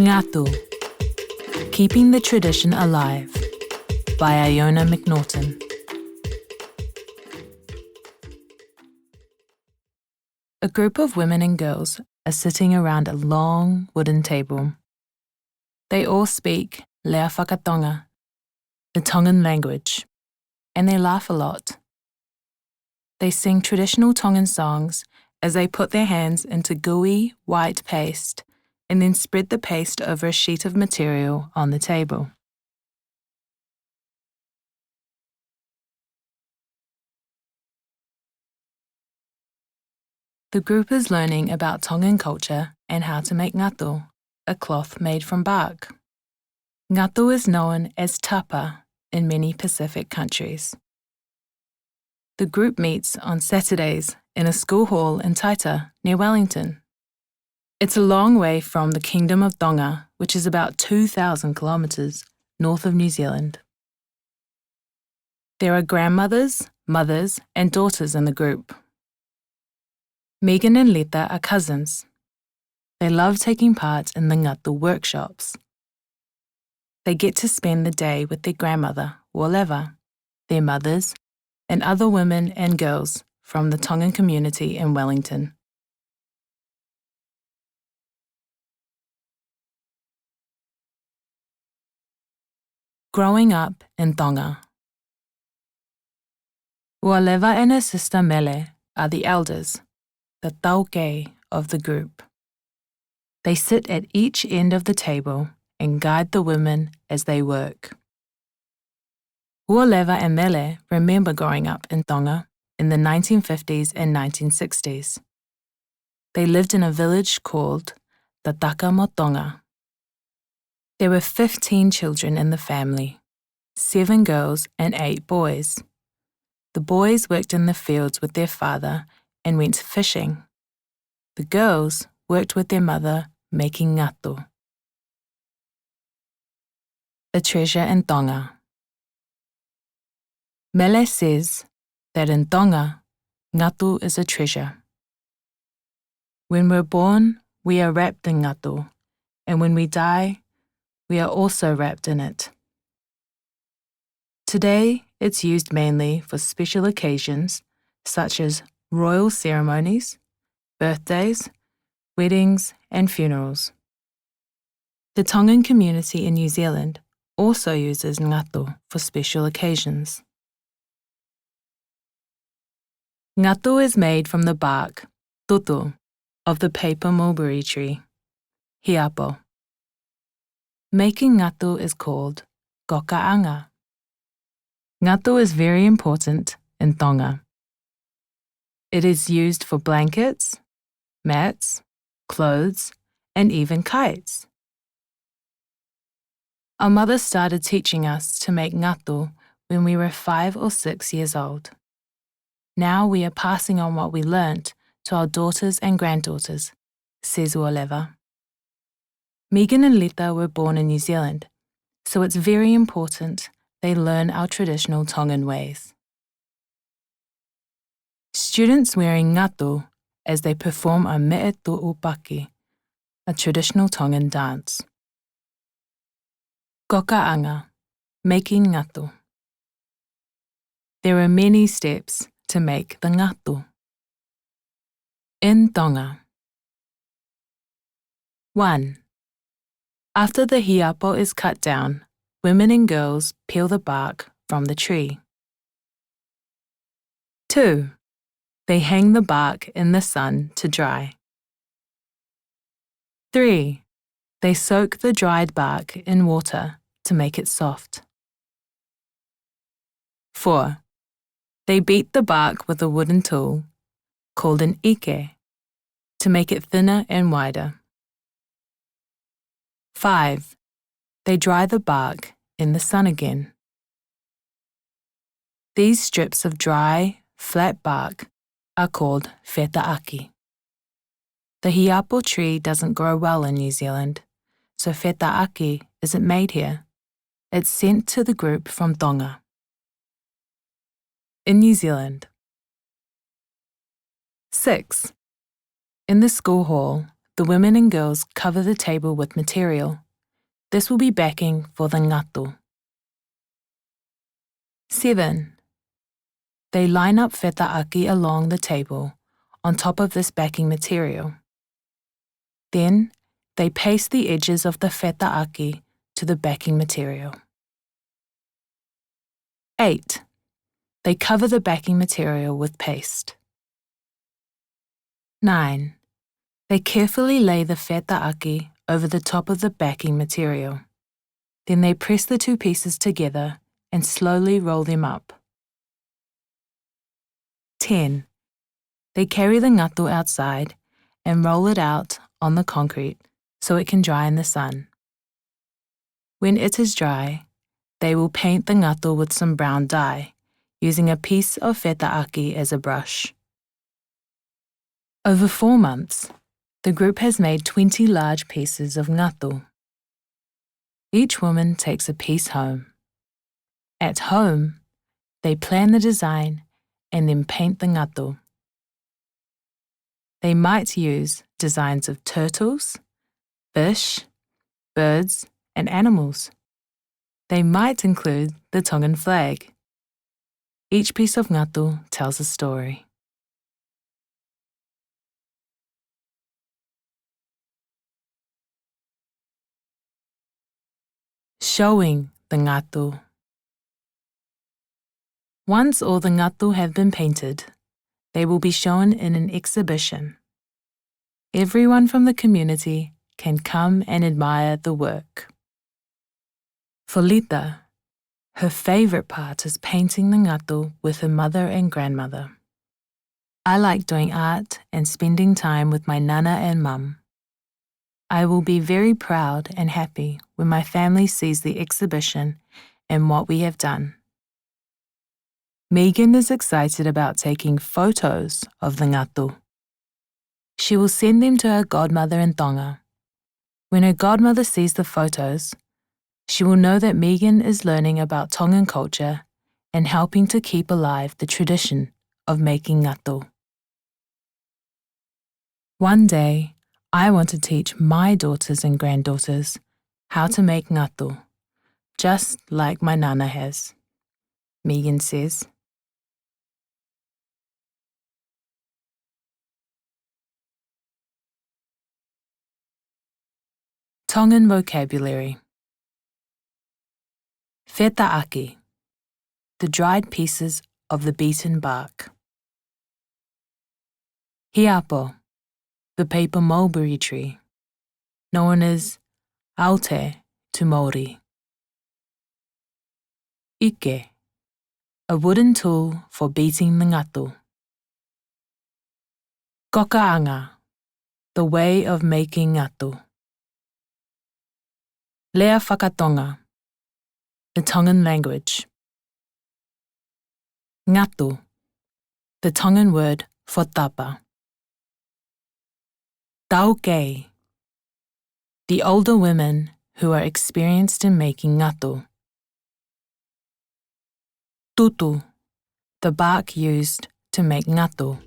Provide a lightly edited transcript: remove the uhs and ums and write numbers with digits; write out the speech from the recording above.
Ngatu, Keeping the Tradition Alive by Iona McNaughton. A group of women and girls are sitting around a long wooden table. They all speak Lea Whakatonga, the Tongan language, and they laugh a lot. They sing traditional Tongan songs as they put their hands into gooey, white paste and then spread the paste over a sheet of material on the table. The group is learning about Tongan culture and how to make ngatu, a cloth made from bark. Ngatu is known as tapa in many Pacific countries. The group meets on Saturdays in a school hall in Taita, near Wellington. It's a long way from the Kingdom of Tonga, which is about 2,000 kilometres north of New Zealand. There are grandmothers, mothers, and daughters in the group. Megan and Lita are cousins. They love taking part in the ngatu workshops. They get to spend the day with their grandmother, Wellington, their mothers, and other women and girls from the Tongan community in Wellington. Growing up in Tonga. Wellington and her sister Mele are the elders, the taonga of the group. They sit at each end of the table and guide the women as they work. Wellington and Mele remember growing up in Tonga in the 1950s and 1960s. They lived in a village called the Tonga. There were 15 children in the family, 7 girls and 8 boys. The boys worked in the fields with their father and went fishing. The girls worked with their mother making ngatu. A treasure in Tonga. Mele says that in Tonga, ngatu is a treasure. When we're born, we are wrapped in ngatu, and when we die, we are also wrapped in it. Today, it's used mainly for special occasions such as royal ceremonies, birthdays, weddings, and funerals. The Tongan community in New Zealand also uses ngatu for special occasions. Ngatu is made from the bark, tutu, of the paper mulberry tree, hiapo. Making ngatu is called kokaanga. Ngatu is very important in Tonga. It is used for blankets, mats, clothes, and even kites. Our mother started teaching us to make ngatu when we were 5 or 6 years old. Now we are passing on what we learnt to our daughters and granddaughters, says Wellington. Megan and Lita were born in New Zealand, so it's very important they learn our traditional Tongan ways. Students wearing ngatu as they perform a me tu'upaki, a traditional Tongan dance. Kokaanga, making ngatu. There are many steps to make the ngatu. In Tonga. 1. After the hiapo is cut down, women and girls peel the bark from the tree. 2. They hang the bark in the sun to dry. 3. They soak the dried bark in water to make it soft. 4. They beat the bark with a wooden tool, called an ike, to make it thinner and wider. 5. They dry the bark in the sun again. These strips of dry, flat bark are called whetaaki. The hiapo tree doesn't grow well in New Zealand, so whetaaki isn't made here. It's sent to the group from Tonga. In New Zealand. 6. In the school hall, The women and girls cover the table with material. This will be backing for the ngatu. 7. They line up whetā-aki along the table on top of this backing material. Then, they paste the edges of the whetā-aki to the backing material. 8. They cover the backing material with paste. 9. They carefully lay the whetā-aki over the top of the backing material. Then they press the two pieces together and slowly roll them up. 10. They carry the ngatu outside and roll it out on the concrete so it can dry in the sun. When it is dry, they will paint the ngatu with some brown dye, using a piece of whetā-aki as a brush. Over 4 months, the group has made 20 large pieces of ngatu. Each woman takes a piece home. At home, they plan the design and then paint the ngatu. They might use designs of turtles, fish, birds, and animals. They might include the Tongan flag. Each piece of ngatu tells a story. Showing the ngatu. Once all the ngatu have been painted, they will be shown in an exhibition. Everyone from the community can come and admire the work. For Lita, her favourite part is painting the ngatu with her mother and grandmother. I like doing art and spending time with my nana and mum. I will be very proud and happy when my family sees the exhibition and what we have done. Megan is excited about taking photos of the ngatu. She will send them to her godmother in Tonga. When her godmother sees the photos, she will know that Megan is learning about Tongan culture and helping to keep alive the tradition of making ngatu. One day, I want to teach my daughters and granddaughters how to make ngatu, just like my nana has, Megan says. Tongan vocabulary. Whetā-aki, the dried pieces of the beaten bark. Hiapo, the paper mulberry tree, known as aute to Māori. Ike, a wooden tool for beating the ngatu. Kokaanga, the way of making ngatu. Lea whakatonga, the Tongan language. Ngatu, the Tongan word for tapa. Taoke, the older women who are experienced in making ngatu. Tutu, the bark used to make ngatu.